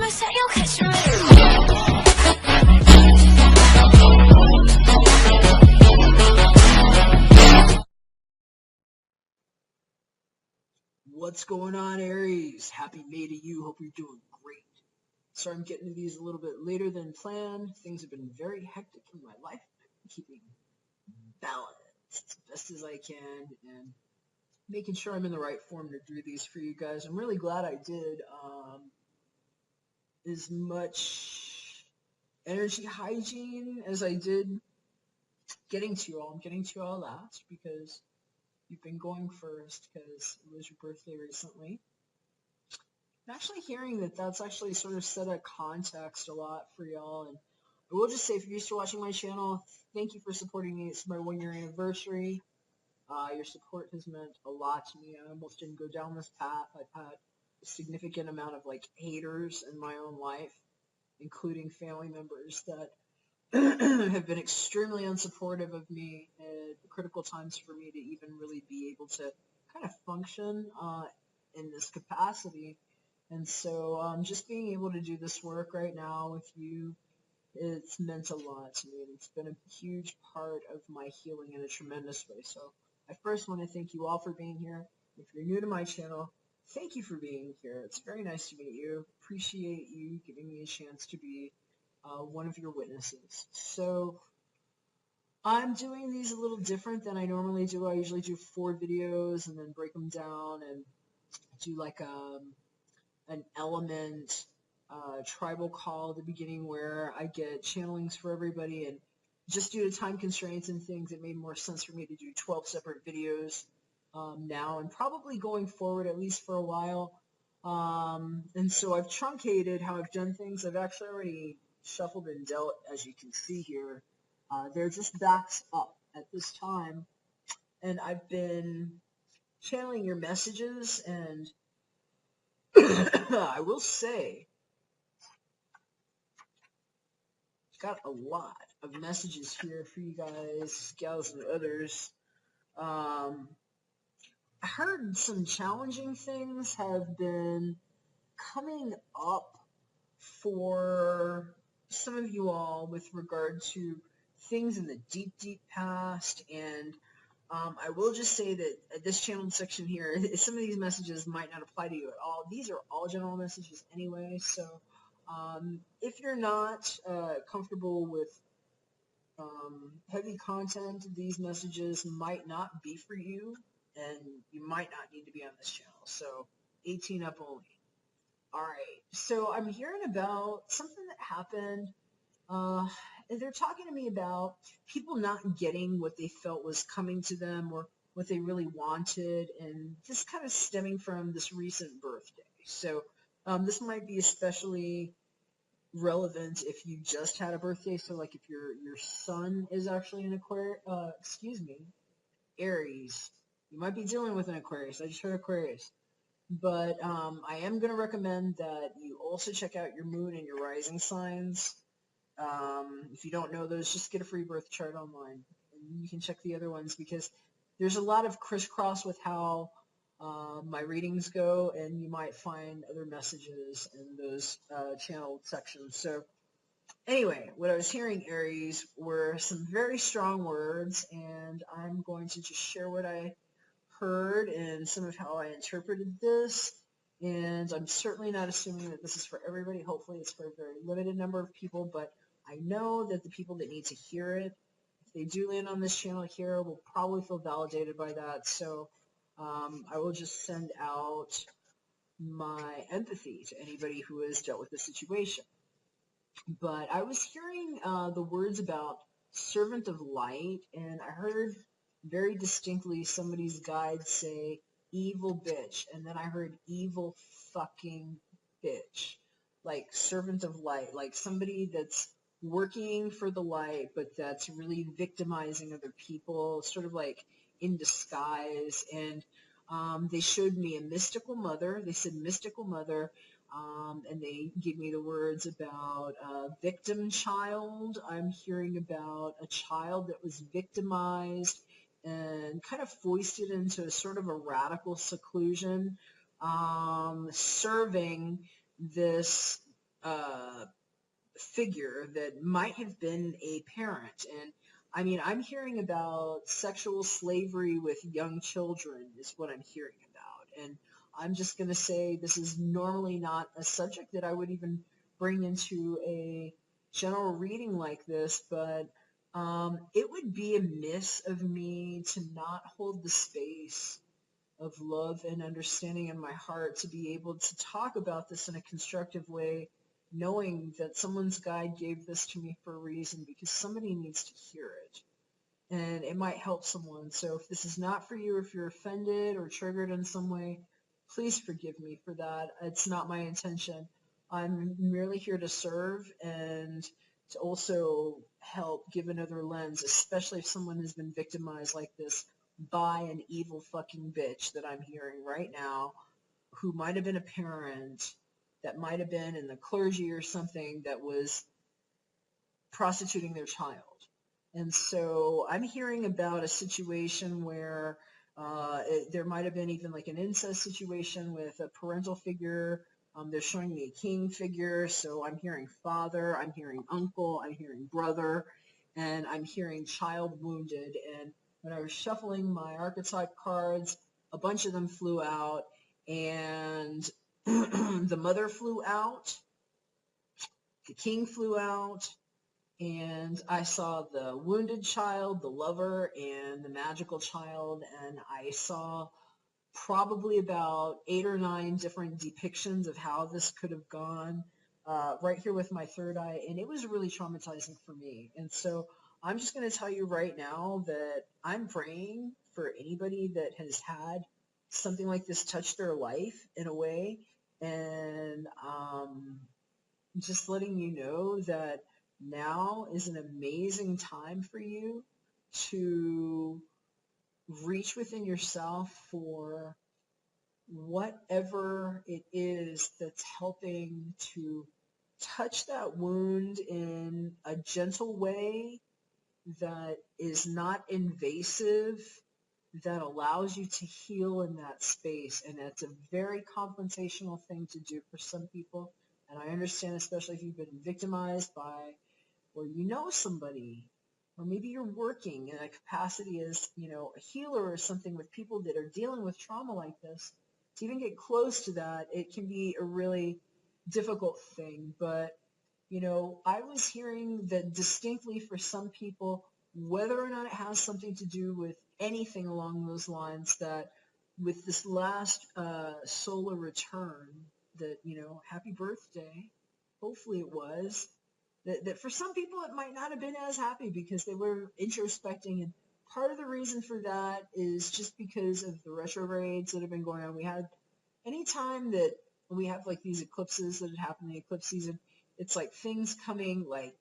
What's going on, Aries? Happy May to you. Hope you're doing great. Sorry I'm getting to these a little bit later than planned. Things have been very hectic in my life. I'm keeping balance as best as I can and making sure I'm in the right form to do these for you guys. I'm really glad I did as much energy hygiene as I did getting to you all. I'm getting to you all last because you've been going first because it was your birthday recently. I'm actually hearing that that's actually sort of set a context a lot for y'all. And I will just say, if you're used to watching my channel, thank you for supporting me. It's my 1-year anniversary. Your support has meant a lot to me. I almost didn't go down this path. I've had a significant amount of haters in my own life, including family members that have been extremely unsupportive of me at critical times for me to even really be able to kind of function in this capacity. And so just being able to do this work right now with you, it's meant a lot to me. And it's been a huge part of my healing in a tremendous way. So I first want to thank you all for being here. If you're new to my channel, thank you for being here. It's very nice to meet you. Appreciate you giving me a chance to be one of your witnesses. So I'm doing these a little different than I normally do. I usually do 4 videos and then break them down and do like an element tribal call at the beginning where I get channelings for everybody, and just due to time constraints and things, it made more sense for me to do 12 separate videos now and probably going forward at least for a while. And so I've truncated how I've done things. I've actually already shuffled and dealt, as you can see here. They're just backs up at this time, and I've been channeling your messages, and I will say, got a lot of messages here for you guys, gals, and others. I heard some challenging things have been coming up for some of you all with regard to things in the deep, deep past. And I will just say that at this channeled section here, some of these messages might not apply to you at all. These are all general messages anyway, so if you're not comfortable with heavy content, these messages might not be for you, and you might not need to be on this channel. So 18 up only. Alright, so I'm hearing about something that happened. They're talking to me about people not getting what they felt was coming to them or what they really wanted, and this kind of stemming from this recent birthday. So this might be especially relevant if you just had a birthday. So like if your sun is actually an Aries, you might be dealing with an Aquarius. I just heard Aquarius. But I am going to recommend that you also check out your moon and your rising signs. If you don't know those, just get a free birth chart online, and you can check the other ones because there's a lot of crisscross with how my readings go, and you might find other messages in those channeled sections. So anyway, what I was hearing, Aries, were some very strong words, and I'm going to just share what I heard and some of how I interpreted this. And I'm certainly not assuming that this is for everybody. Hopefully it's for a very limited number of people, but I know that the people that need to hear it, if they do land on this channel here, will probably feel validated by that. So I will just send out my empathy to anybody who has dealt with this situation. But I was hearing the words about servant of light, and I heard very distinctly somebody's guide say evil bitch, and then I heard evil fucking bitch, like servant of light, like somebody that's working for the light but that's really victimizing other people, sort of like in disguise. And they showed me a mystical mother. They said mystical mother, and they gave me the words about victim child. I'm hearing about a child that was victimized and kind of foisted into a sort of a radical seclusion, serving this figure that might have been a parent. And I mean, I'm hearing about sexual slavery with young children is what I'm hearing about. And I'm just going to say this is normally not a subject that I would even bring into a general reading like this, but it would be amiss of me to not hold the space of love and understanding in my heart to be able to talk about this in a constructive way, knowing that someone's guide gave this to me for a reason because somebody needs to hear it and it might help someone. So if this is not for you, if you're offended or triggered in some way, please forgive me for that. It's not my intention. I'm merely here to serve and to also help give another lens, especially if someone has been victimized like this by an evil fucking bitch that I'm hearing right now, who might have been a parent, that might have been in the clergy or something, that was prostituting their child. And so I'm hearing about a situation where there might have been even like an incest situation with a parental figure. They're showing me a king figure, so I'm hearing father, I'm hearing uncle, I'm hearing brother, and I'm hearing child wounded. And when I was shuffling my archetype cards, a bunch of them flew out, and the mother flew out, the king flew out, and I saw the wounded child, the lover, and the magical child, and I saw probably about 8 or 9 different depictions of how this could have gone right here with my third eye, and it was really traumatizing for me. And so I'm just going to tell you right now that I'm praying for anybody that has had something like this touch their life in a way, and just letting you know that now is an amazing time for you to reach within yourself for whatever it is that's helping to touch that wound in a gentle way that is not invasive, that allows you to heal in that space. And that's a very confrontational thing to do for some people. And I understand, especially if you've been victimized by, or you know somebody, or maybe you're working in a capacity as, a healer or something with people that are dealing with trauma like this. To even get close to that, it can be a really difficult thing. But, I was hearing that distinctly for some people, whether or not it has something to do with anything along those lines, that with this last solar return, that, happy birthday, hopefully it was, that for some people it might not have been as happy because they were introspecting. And part of the reason for that is just because of the retrogrades that have been going on. We had, anytime that we have like these eclipses that happen in the eclipse season, it's like things coming like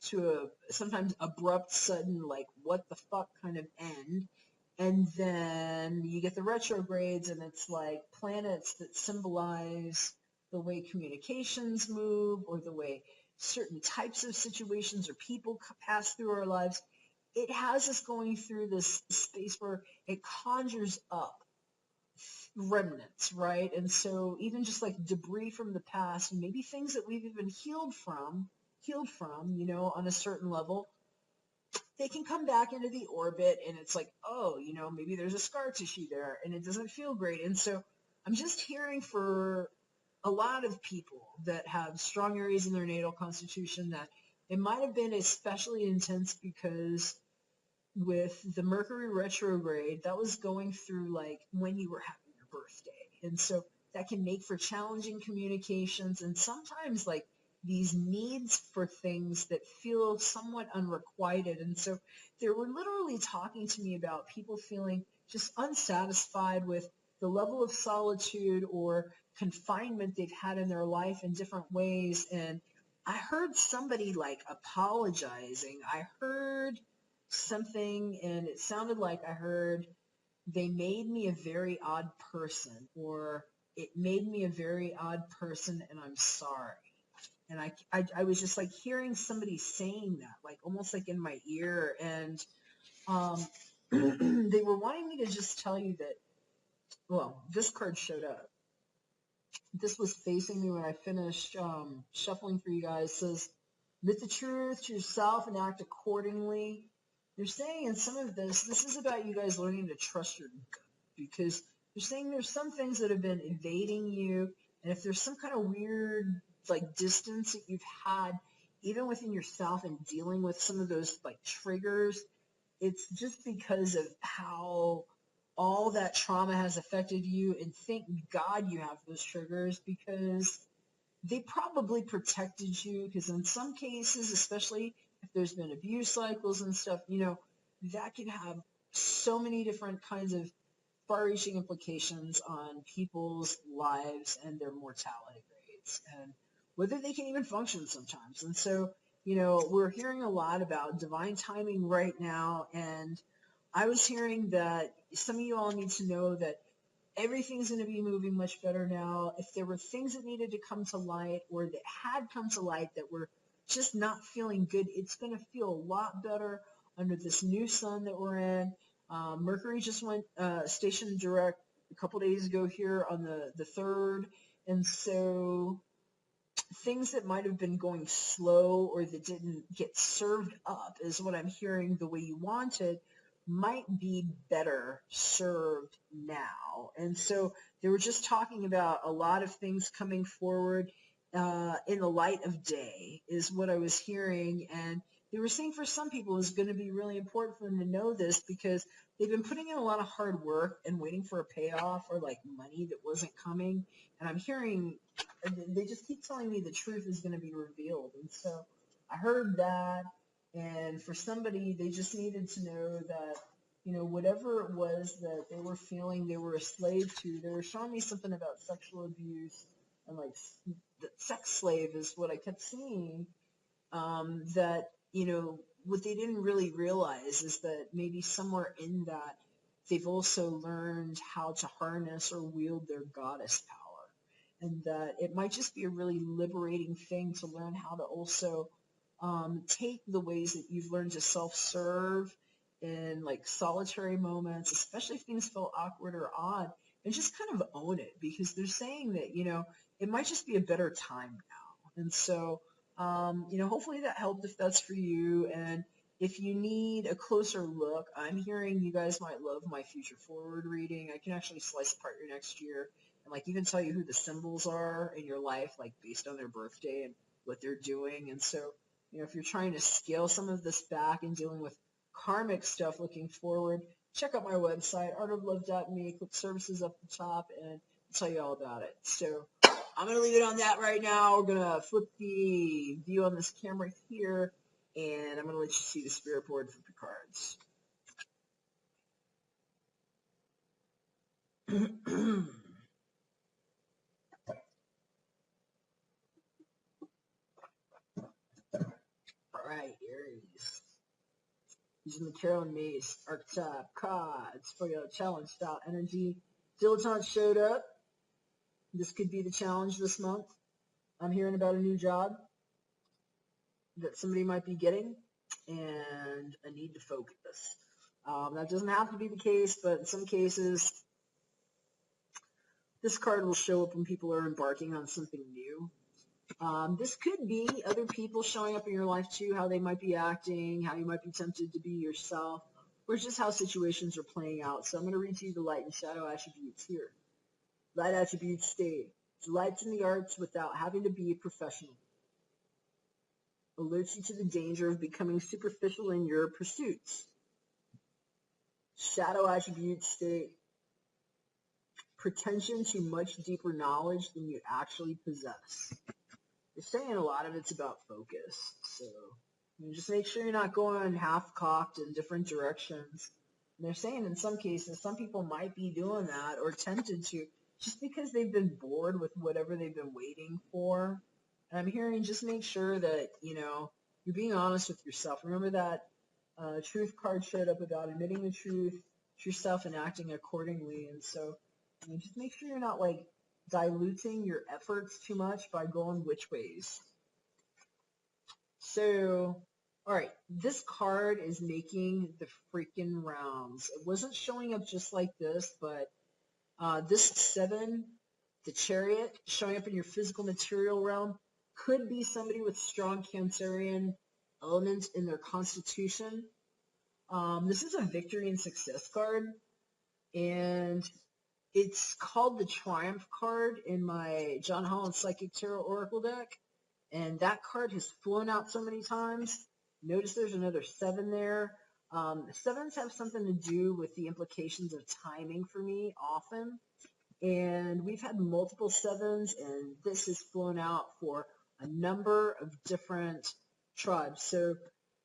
to a sometimes abrupt, sudden, like what the fuck kind of end. And then you get the retrogrades, and it's like planets that symbolize the way communications move, or the way certain types of situations or people pass through our lives. It has us going through this space where it conjures up remnants, right? And so even just like debris from the past, and maybe things that we've even healed from, on a certain level, they can come back into the orbit, and it's like, oh, maybe there's a scar tissue there, and it doesn't feel great. And so I'm just hearing for a lot of people that have strong Aries in their natal constitution that it might have been especially intense because with the Mercury retrograde, that was going through like when you were having your birthday. And so that can make for challenging communications, and sometimes like these needs for things that feel somewhat unrequited. And so they were literally talking to me about people feeling just unsatisfied with the level of solitude or confinement they've had in their life in different ways. And I heard somebody like apologizing. I heard something, and it sounded like I heard, they made me a very odd person, or it made me a very odd person, and I'm sorry. And I was just like hearing somebody saying that, like almost like in my ear. And they were wanting me to just tell you that, well, this card showed up. this was facing me when I finished shuffling for you guys. It says, admit the truth to yourself and act accordingly. They're saying in some of this is about you guys learning to trust your gut, because they're saying there's some things that have been evading you, and if there's some kind of weird like distance that you've had even within yourself and dealing with some of those like triggers, it's just because of how all that trauma has affected you. And thank God you have those triggers, because they probably protected you, because in some cases, especially if there's been abuse cycles and stuff, that can have so many different kinds of far-reaching implications on people's lives and their mortality rates and whether they can even function sometimes. And so, we're hearing a lot about divine timing right now, and I was hearing that some of you all need to know that everything's going to be moving much better now. If there were things that needed to come to light or that had come to light that were just not feeling good, it's going to feel a lot better under this new sun that we're in. Mercury just went station direct a couple days ago here on the 3rd. And so things that might have been going slow or that didn't get served up, is what I'm hearing, the way you wanted, might be better served now. And so they were just talking about a lot of things coming forward in the light of day, is what I was hearing. And they were saying for some people it's going to be really important for them to know this, because they've been putting in a lot of hard work and waiting for a payoff or like money that wasn't coming. And I'm hearing, they just keep telling me the truth is going to be revealed. And so I heard that. And for somebody, they just needed to know that, whatever it was that they were feeling they were a slave to, they were showing me something about sexual abuse and like the sex slave is what I kept seeing. That, what they didn't really realize is that maybe somewhere in that, they've also learned how to harness or wield their goddess power. And that it might just be a really liberating thing to learn how to also take the ways that you've learned to self-serve in like solitary moments, especially if things feel awkward or odd, and just kind of own it, because they're saying that, it might just be a better time now. And so, hopefully that helped if that's for you. And if you need a closer look, I'm hearing you guys might love my future forward reading. I can actually slice apart your next year and like even tell you who the symbols are in your life, like based on their birthday and what they're doing. And so, if you're trying to scale some of this back and dealing with karmic stuff looking forward, check out my website, artoflove.me, click services up the top, and I'll tell you all about it. So I'm going to leave it on that right now. We're going to flip the view on this camera here, and I'm going to let you see the spirit board for the cards. All right, Aries. Using the Tarot and Mace archetype cards for your challenge style energy. Dilettante showed up. This could be the challenge this month. I'm hearing about a new job that somebody might be getting and a need to focus. That doesn't have to be the case, but in some cases, this card will show up when people are embarking on something new. This could be other people showing up in your life too, how they might be acting, how you might be tempted to be yourself, or just how situations are playing out. So I'm going to read to you the light and shadow attributes here. Light attributes state: delights in the arts without having to be a professional. Alerts you to the danger of becoming superficial in your pursuits. Shadow attributes state: pretension to much deeper knowledge than you actually possess. They're saying a lot of it's about focus. So just make sure you're not going half-cocked in different directions. And they're saying in some cases, some people might be doing that or tempted to, just because they've been bored with whatever they've been waiting for. And I'm hearing just make sure that, you're being honest with yourself. Remember that truth card showed up about admitting the truth to yourself and acting accordingly. And so just make sure you're not like diluting your efforts too much by going which ways. So, all right, this card is making the freaking rounds. It wasn't showing up just like this, but this 7 The Chariot showing up in your physical material realm could be somebody with strong Cancerian elements in their constitution. This is a victory and success card, and it's called the Triumph card in my John Holland Psychic Tarot Oracle deck, and that card has flown out so many times. Notice there's another 7 there. Sevens have something to do with the implications of timing for me often, and we've had multiple 7s, and this has flown out for a number of different tribes. So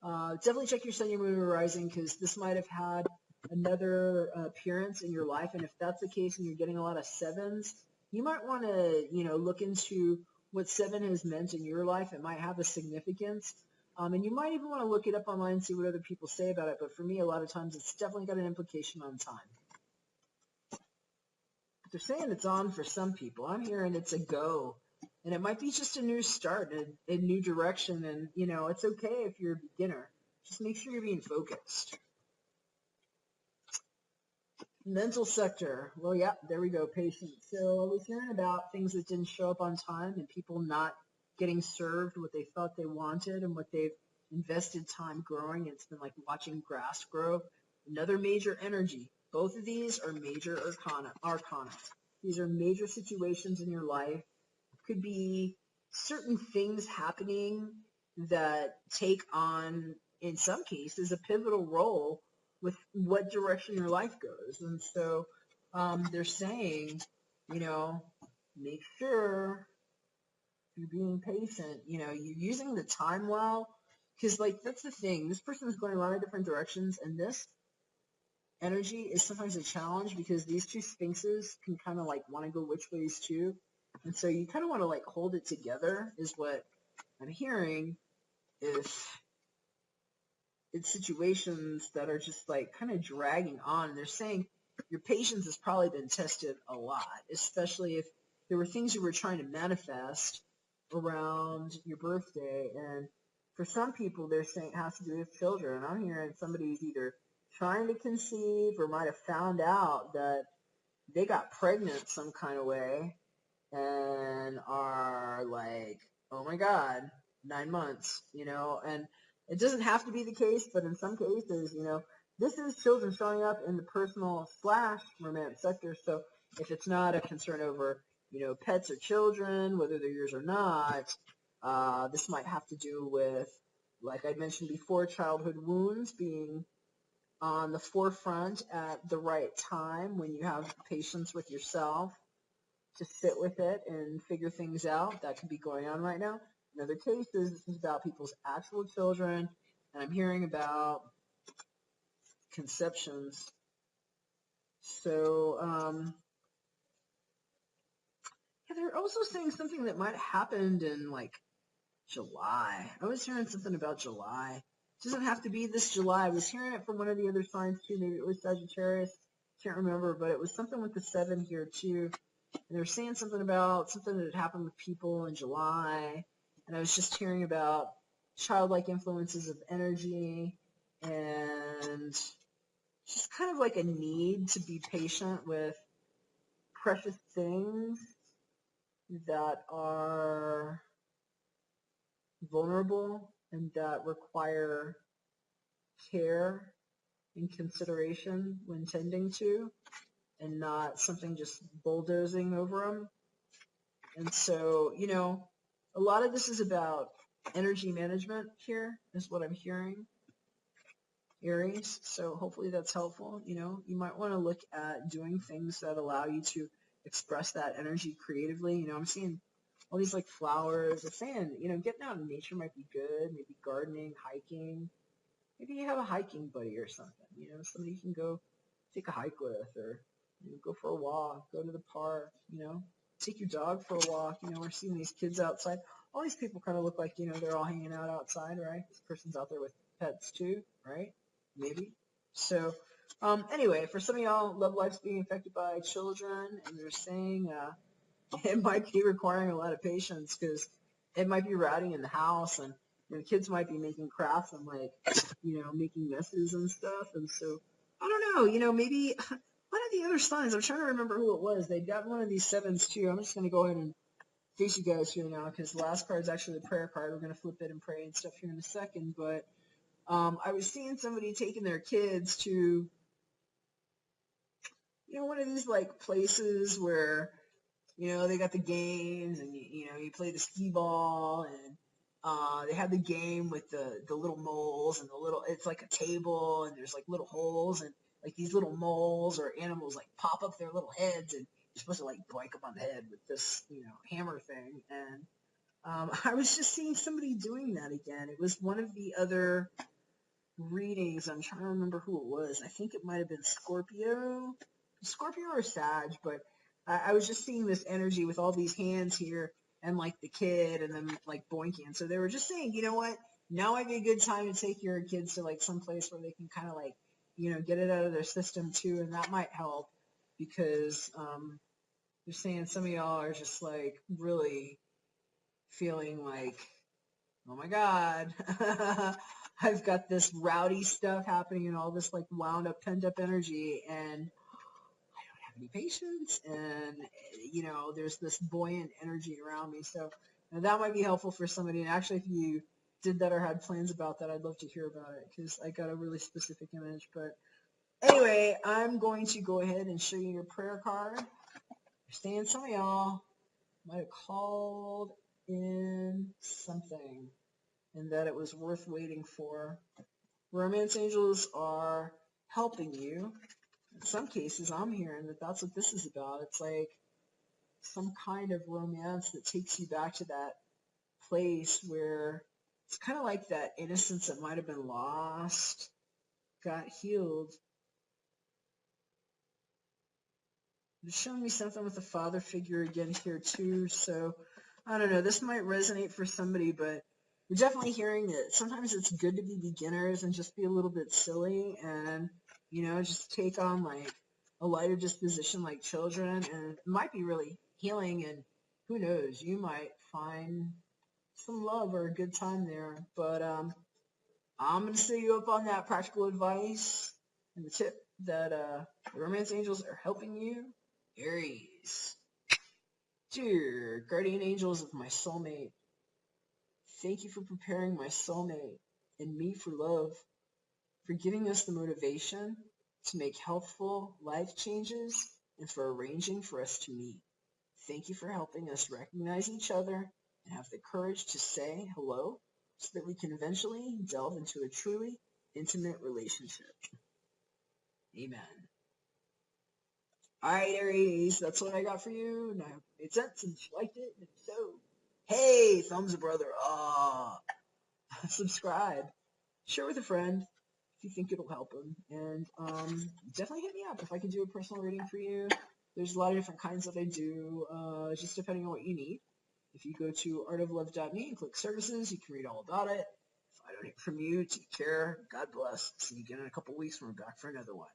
definitely check your sun, your moon, or rising, because this might have had another appearance in your life. And if that's the case and you're getting a lot of 7s, you might want to, look into what 7 has meant in your life. It might have a significance. And you might even want to look it up online and see what other people say about it. But for me, a lot of times it's definitely got an implication on time. But they're saying it's on for some people. I'm hearing it's a go. And it might be just a new start, a new direction. And, it's okay if you're a beginner. Just make sure you're being focused. Mental sector. Well, yeah, there we go. Patience. So I was hearing about things that didn't show up on time and people not getting served what they thought they wanted and what they've invested time growing. It's been like watching grass grow. Another major energy. Both of these are major arcana. These are major situations in your life. Could be certain things happening that take on, in some cases, a pivotal role with what direction your life goes. And so they're saying, make sure you're being patient, you're using the time well, because that's the thing. This person is going a lot of different directions, and this energy is sometimes a challenge because these two sphinxes can kind of want to go which ways too. And so you kind of want to hold it together is what I'm hearing. If it's situations that are just kind of dragging on, and they're saying your patience has probably been tested a lot, especially if there were things you were trying to manifest around your birthday. And for some people, they're saying it has to do with children. I'm hearing somebody's either trying to conceive or might have found out that they got pregnant some kind of way and are like, oh my God, 9 months, and it doesn't have to be the case, but in some cases, this is children showing up in the personal / romance sector. So if it's not a concern over, pets or children, whether they're yours or not, this might have to do with, like I mentioned before, childhood wounds being on the forefront at the right time when you have patience with yourself to sit with it and figure things out. That could be going on right now. In other cases, this is about people's actual children, and I'm hearing about conceptions. So, they're also saying something that might have happened in July. I was hearing something about July. It doesn't have to be this July. I was hearing it from one of the other signs too. Maybe it was Sagittarius. Can't remember, but it was something with the 7 here too. And they're saying something about something that had happened with people in July. And I was just hearing about childlike influences of energy and just kind of a need to be patient with precious things that are vulnerable and that require care and consideration when tending to, and not something just bulldozing over them. And so, a lot of this is about energy management here, is what I'm hearing, Aries. So hopefully that's helpful. You might want to look at doing things that allow you to express that energy creatively. I'm seeing all these flowers. They're saying, getting out in nature might be good. Maybe gardening, hiking. Maybe you have a hiking buddy or something. Somebody you can go take a hike with, or go for a walk, go to the park. Take your dog for a walk. We're seeing these kids outside. All these people kind of look like they're all hanging out outside, right? This person's out there with pets too, right? Maybe. So anyway, for some of y'all, love life's being affected by children, and they're saying it might be requiring a lot of patience because it might be rowdy in the house, and the kids might be making crafts and making messes and stuff. And so I don't know, maybe a one of the other signs, I'm trying to remember who it was. They'd got one of these sevens too. I'm just going to go ahead and face you guys here now because the last card is actually the prayer card. We're going to flip it and pray and stuff here in a second. But I was seeing somebody taking their kids to, one of these like places where, they got the games and, you play the skee ball and they have the game with the little moles and it's like a table and there's like little holes and like these little moles or animals like pop up their little heads and you're supposed to like boink them on the head with this, hammer thing. And I was just seeing somebody doing that again. It was one of the other readings. I'm trying to remember who it was. I think it might have been Scorpio or Sag, but I was just seeing this energy with all these hands here and like the kid and then like boinking. So they were just saying, you know what, now might be a good time to take your kids to like some place where they can kind of like, get it out of their system too. And that might help because they're saying some of y'all are just like really feeling like, oh my God, I've got this rowdy stuff happening and all this like wound up, pent up energy and any patience and there's this buoyant energy around me, so that might be helpful for somebody. And actually, if you did that or had plans about that, I'd love to hear about it because I got a really specific image. But anyway, I'm going to go ahead and show you your prayer card. You're saying some of y'all might have called in something and that it was worth waiting for. Romance angels are helping you. In some cases, I'm hearing that that's what this is about. It's like some kind of romance that takes you back to that place where it's kind of like that innocence that might have been lost got healed. It's showing me something with the father figure again here too. So I don't know. This might resonate for somebody, but we're definitely hearing that sometimes it's good to be beginners and just be a little bit silly and just take on like a lighter disposition like children, and it might be really healing, and who knows, you might find some love or a good time there. But I'm going to set you up on that practical advice and the tip that the romance angels are helping you. Aries. Dear guardian angels of my soulmate, thank you for preparing my soulmate and me for love, for giving us the motivation to make healthful life changes, and for arranging for us to meet. Thank you for helping us recognize each other and have the courage to say hello so that we can eventually delve into a truly intimate relationship. Amen. All right, Aries, that's what I got for you. And I hope it made sense and you liked it. And so, hey, thumbs up, brother. Subscribe. Share with a friend if you think it'll help them. And definitely hit me up if I can do a personal reading for you. There's a lot of different kinds that I do, just depending on what you need. If you go to artoflove.me and click services, you can read all about it. If I don't hear from you, take care. God bless. See you again in a couple weeks when we're back for another one.